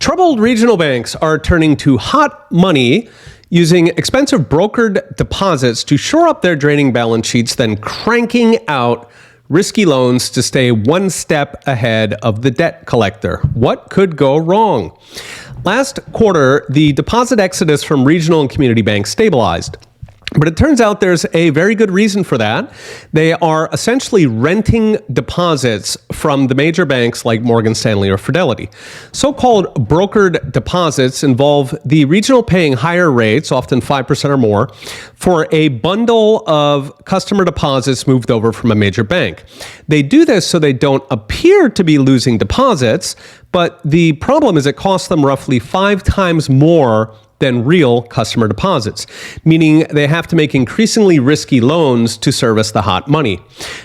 Troubled regional banks are turning to hot money using expensive brokered deposits to shore up their draining balance sheets, then cranking out risky loans to stay one step ahead of the debt collector. What could go wrong? Last quarter, the deposit exodus from regional and community banks stabilized. But it turns out there's a very good reason for that. They are essentially renting deposits from the major banks like Morgan Stanley or Fidelity. So-called brokered deposits involve the regional paying higher rates, often 5% or more, for a bundle of customer deposits moved over from a major bank. They do this so they don't appear to be losing deposits, but the problem is it costs them roughly 5 times more than real customer deposits, meaning they have to make increasingly risky loans to service the hot money.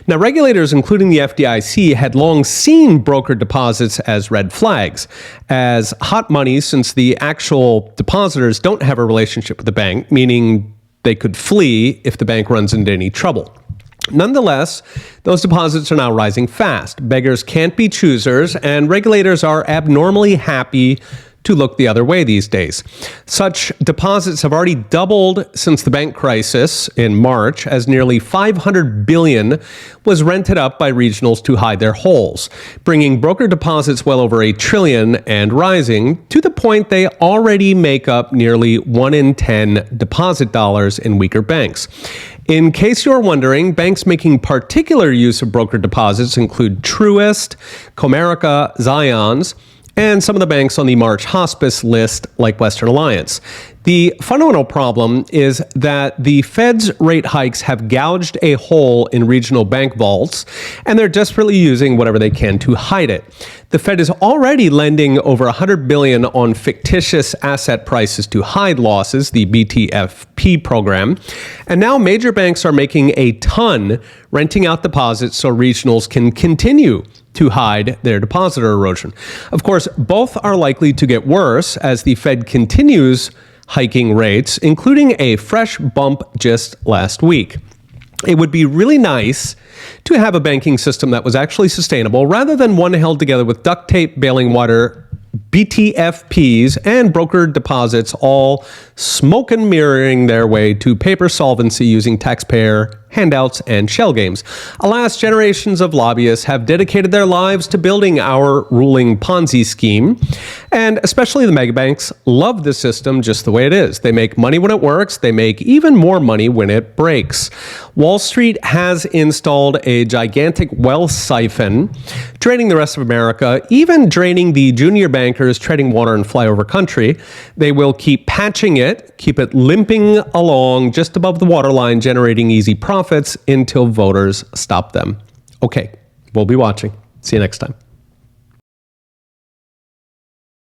Now, regulators, including the FDIC, had long seen brokered deposits as red flags, as hot money, since the actual depositors don't have a relationship with the bank, meaning they could flee if the bank runs into any trouble. Nonetheless, those deposits are now rising fast. Beggars can't be choosers, and regulators are abnormally happy to look the other way these days. Such deposits have already doubled since the bank crisis in March, as nearly $500 billion was rented up by regionals to hide their holes, bringing broker deposits well over $1 trillion and rising to the point they already make up nearly 1 in 10 deposit dollars in weaker banks. In case you're wondering, banks making particular use of broker deposits include Truist, Comerica, Zions, and some of the banks on the March hospice list like Western Alliance. The fundamental problem is that the Fed's rate hikes have gouged a hole in regional bank vaults, and they're desperately using whatever they can to hide it. The Fed is already lending over $100 billion on fictitious asset prices to hide losses, the BTFP program, and now major banks are making a ton renting out deposits so regionals can continue to hide their depositor erosion. Of course, both are likely to get worse as the Fed continues hiking rates, including a fresh bump just last week. It would be really nice to have a banking system that was actually sustainable rather than one held together with duct tape, bailing water, BTFPs, and brokered deposits all smoke and mirroring their way to paper solvency using taxpayer handouts and shell games. Alas, generations of lobbyists have dedicated their lives to building our ruling Ponzi scheme, and especially the megabanks love the system just the way it is. They make money when it works. They make even more money when it breaks. Wall Street has installed a gigantic wealth siphon, draining the rest of America, even draining the junior bankers treading water in flyover country. They will keep patching it, keep it limping along just above the waterline, generating easy profits until voters stop them. Okay, we'll be watching. See you next time.